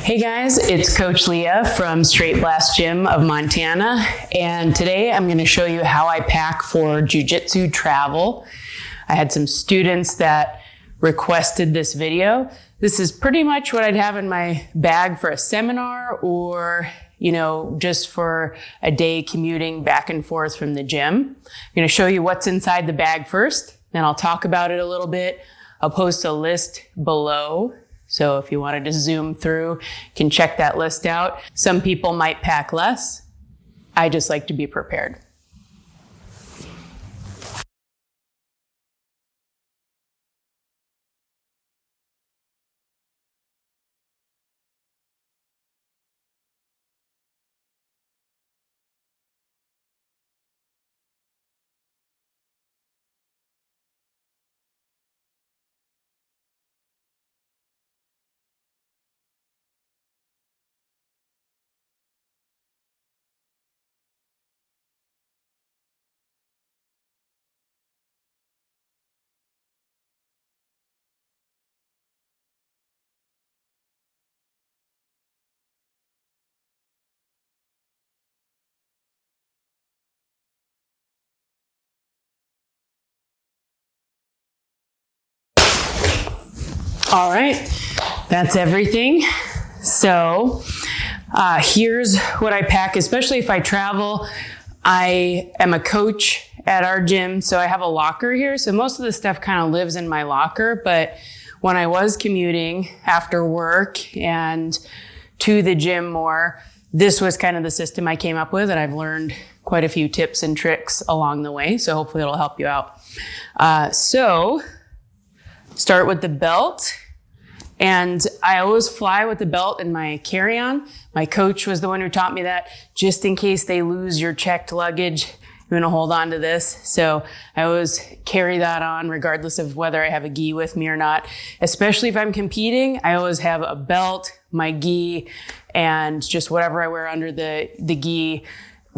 Hey guys, it's Coach Leah from Straight Blast Gym of Montana, and today I'm going to show you how I pack for Jiu-Jitsu travel. I had some students that requested this video. This is pretty much what I'd have in my bag for a seminar or, just for a day commuting back and forth from the gym. I'm going to show you what's inside the bag first, then I'll talk about it a little bit. I'll post a list below. So if you wanted to zoom through, you can check that list out. Some people might pack less. I just like to be prepared. All right, that's everything. So here's what I pack, especially if I travel. I am a coach at our gym, so I have a locker here. So most of the stuff kind of lives in my locker, but when I was commuting after work and to the gym more, this was kind of the system I came up with, and I've learned quite a few tips and tricks along the way, so hopefully it'll help you out. So start with the belt. And I always fly with the belt in my carry-on. My coach was the one who taught me that. Just in case they lose your checked luggage, you're gonna hold on to this. So I always carry that on regardless of whether I have a gi with me or not. Especially if I'm competing, I always have a belt, my gi, and just whatever I wear under the gi,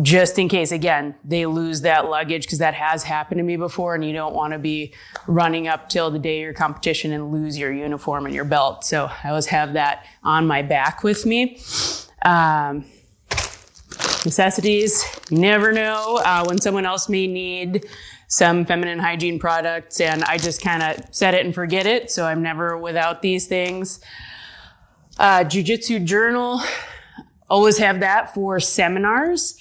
just in case, again, they lose that luggage, because that has happened to me before, and you don't want to be running up till the day of your competition and lose your uniform and your belt. So I always have that on my back with me. Necessities, you never know when someone else may need some feminine hygiene products, and I just kind of set it and forget it, so I'm never without these things. Jiu-Jitsu journal, always have that for seminars.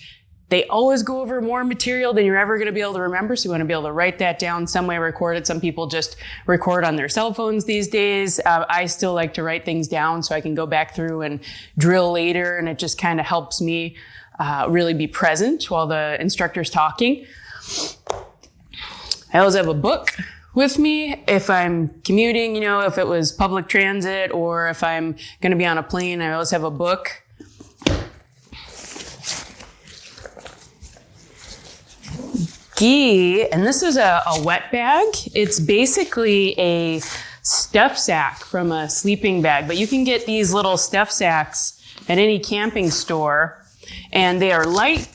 They always go over more material than you're ever going to be able to remember, so you want to be able to write that down, some way record it. Some people just record on their cell phones these days. I still like to write things down so I can go back through and drill later, and it just kind of helps me really be present while the instructor's talking. I always have a book with me if I'm commuting, if it was public transit or if I'm going to be on a plane, I always have a book. Gi, and this is a wet bag. It's basically a stuff sack from a sleeping bag, but you can get these little stuff sacks at any camping store, and they are light.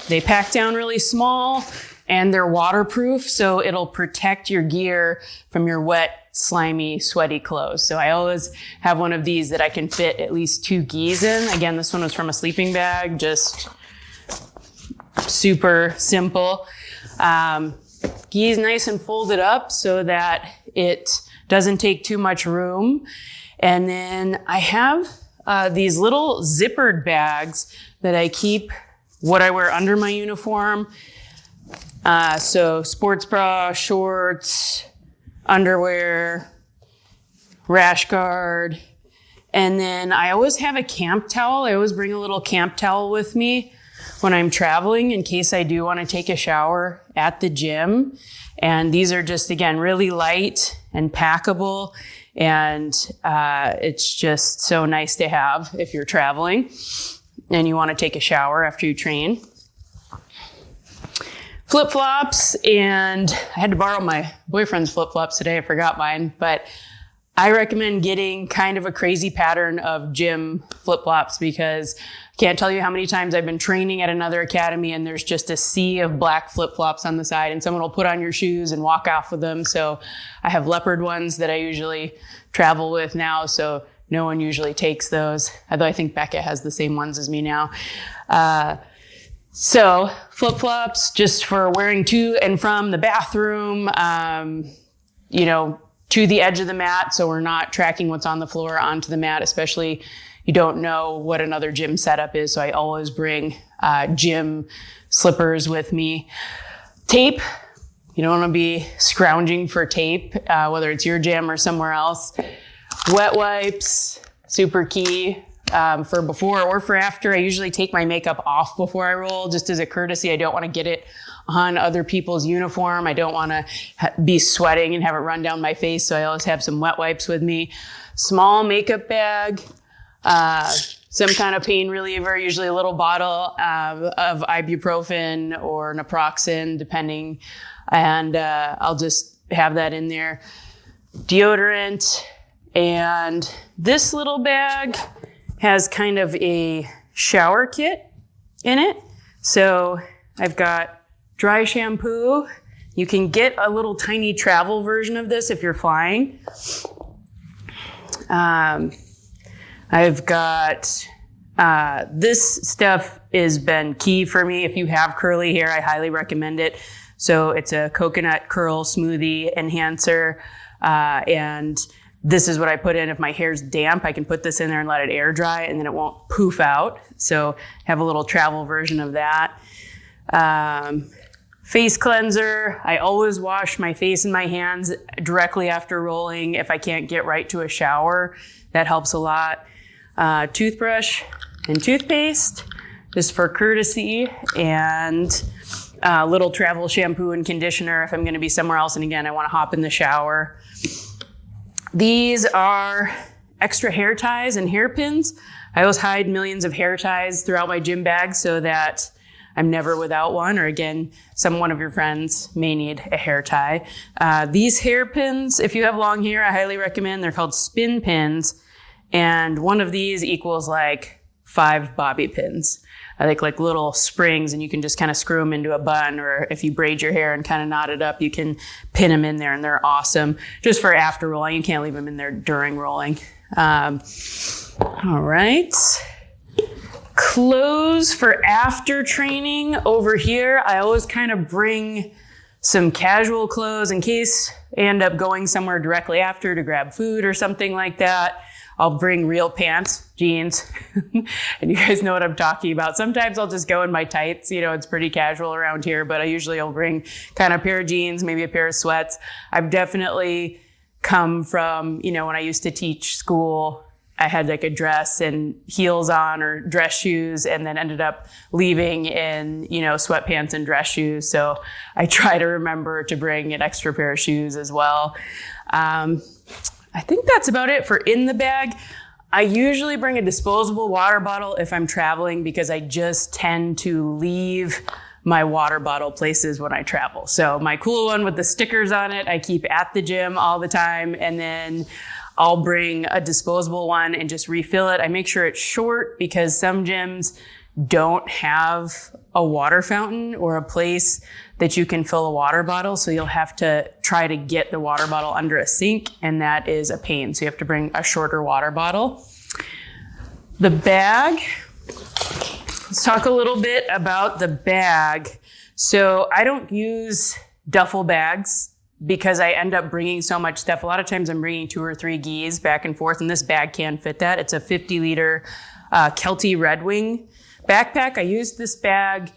They pack down really small, and they're waterproof, so it'll protect your gear from your wet, slimy, sweaty clothes. So I always have one of these that I can fit at least 2 gis in. Again, this one was from a sleeping bag, just super simple. Gi is nice and folded up so that it doesn't take too much room. And then I have these little zippered bags that I keep what I wear under my uniform. So sports bra, shorts, underwear, rash guard. And then I always have a camp towel. I always bring a little camp towel with me when I'm traveling in case I do want to take a shower at the gym. And these are just, again, really light and packable. And it's just so nice to have if you're traveling and you want to take a shower after you train. Flip-flops, and I had to borrow my boyfriend's flip-flops today. I forgot mine, but I recommend getting kind of a crazy pattern of gym flip-flops, because I can't tell you how many times I've been training at another academy and there's just a sea of black flip-flops on the side, and someone will put on your shoes and walk off with them. So I have leopard ones that I usually travel with now. So no one usually takes those, although I think Becca has the same ones as me now. So flip-flops just for wearing to and from the bathroom, to the edge of the mat, so we're not tracking what's on the floor onto the mat, especially you don't know what another gym setup is. So I always bring gym slippers with me. Tape, you don't want to be scrounging for tape, whether it's your gym or somewhere else. Wet wipes, super key. For before or for after, I usually take my makeup off before I roll, just as a courtesy. I don't want to get it on other people's uniform. I don't want to be sweating and have it run down my face, so I always have some wet wipes with me. Small makeup bag, some kind of pain reliever, usually a little bottle of ibuprofen or naproxen, depending, and I'll just have that in there. Deodorant, and this little bag has kind of a shower kit in it. So I've got dry shampoo. You can get a little tiny travel version of this if you're flying. I've got, this stuff has been key for me. If you have curly hair, I highly recommend it. So it's a coconut curl smoothie enhancer, and this is what I put in. If my hair's damp, I can put this in there and let it air dry, and then it won't poof out. So have a little travel version of that. Face cleanser. I always wash my face and my hands directly after rolling if I can't get right to a shower. That helps a lot. Toothbrush and toothpaste, just for courtesy, and little travel shampoo and conditioner if I'm going to be somewhere else. And again, I want to hop in the shower. These are extra hair ties and hairpins. I always hide millions of hair ties throughout my gym bag so that I'm never without one, or again, one of your friends may need a hair tie. These hairpins, if you have long hair, I highly recommend. They're called spin pins, and one of these equals like 5 bobby pins. I like little springs, and you can just kind of screw them into a bun, or if you braid your hair and kind of knot it up, you can pin them in there, and they're awesome. Just for after rolling, you can't leave them in there during rolling. All right. Clothes for after training over here. I always kind of bring some casual clothes in case I end up going somewhere directly after to grab food or something like that. I'll bring real pants, jeans, and you guys know what I'm talking about. Sometimes I'll just go in my tights. It's pretty casual around here, but I usually will bring kind of a pair of jeans, maybe a pair of sweats. I've definitely come from, when I used to teach school, I had like a dress and heels on or dress shoes, and then ended up leaving in, sweatpants and dress shoes. So I try to remember to bring an extra pair of shoes as well. I think that's about it for in the bag. I usually bring a disposable water bottle if I'm traveling, because I just tend to leave my water bottle places when I travel. So my cool one with the stickers on it, I keep at the gym all the time, and then I'll bring a disposable one and just refill it. I make sure it's short because some gyms don't have a water fountain or a place that you can fill a water bottle. So you'll have to try to get the water bottle under a sink, and that is a pain. So you have to bring a shorter water bottle. The bag. Let's talk a little bit about the bag. So I don't use duffel bags because I end up bringing so much stuff. A lot of times I'm bringing 2 or 3 gis back and forth, and this bag can fit that. It's a 50-liter Kelty Red Wing backpack. I used this bag,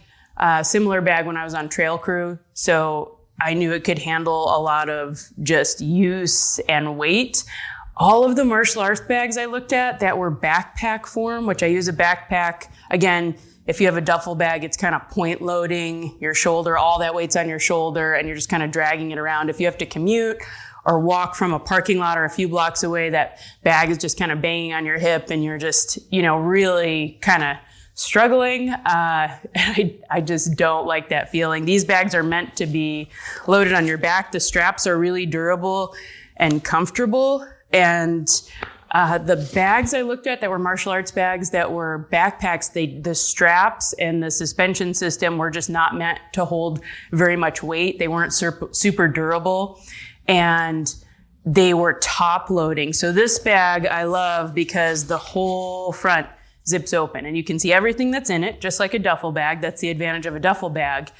similar bag when I was on trail crew, so I knew it could handle a lot of just use and weight. All of the martial arts bags I looked at that were backpack form, which I use a backpack. Again, if you have a duffel bag, it's kind of point loading your shoulder, all that weight's on your shoulder, and you're just kind of dragging it around. If you have to commute or walk from a parking lot or a few blocks away, that bag is just kind of banging on your hip, and you're just, really kind of struggling. I just don't like that feeling. These bags are meant to be loaded on your back. The straps are really durable and comfortable. And the bags I looked at that were martial arts bags that were backpacks, the straps and the suspension system were just not meant to hold very much weight. They weren't super durable. And they were top loading. So this bag I love because the whole front zips open and you can see everything that's in it, just like a duffel bag. That's the advantage of a duffel bag.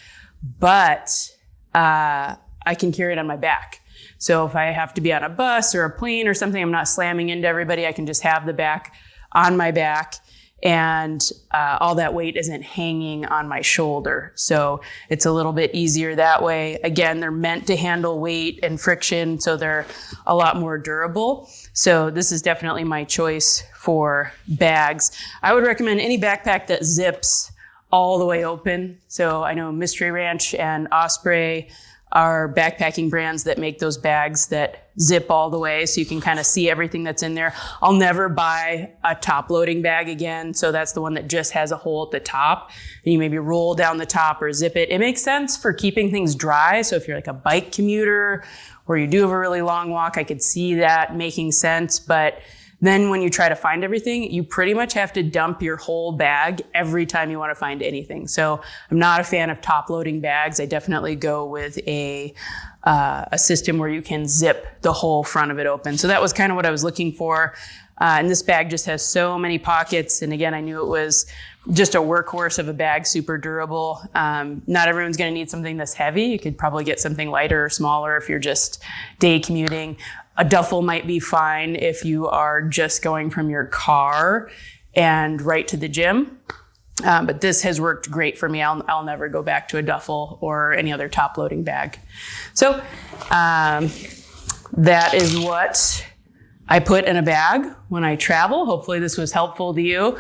But I can carry it on my back. So if I have to be on a bus or a plane or something, I'm not slamming into everybody. I can just have the back on my back, and all that weight isn't hanging on my shoulder. So it's a little bit easier that way. Again, they're meant to handle weight and friction, so they're a lot more durable. So this is definitely my choice for bags. I would recommend any backpack that zips all the way open. So I know Mystery Ranch and Osprey are backpacking brands that make those bags that zip all the way so you can kind of see everything that's in there. I'll never buy a top loading bag again. So that's the one that just has a hole at the top and you maybe roll down the top or zip it. It makes sense for keeping things dry. So if you're like a bike commuter or you do have a really long walk, I could see that making sense. But then when you try to find everything, you pretty much have to dump your whole bag every time you want to find anything. So I'm not a fan of top loading bags. I definitely go with a system where you can zip the whole front of it open. So that was kind of what I was looking for. And this bag just has so many pockets. And again, I knew it was just a workhorse of a bag, super durable. Not everyone's going to need something this heavy. You could probably get something lighter or smaller if you're just day commuting. A duffel might be fine if you are just going from your car and right to the gym. But this has worked great for me. I'll never go back to a duffel or any other top loading bag. So that is what I put in a bag when I travel. Hopefully this was helpful to you.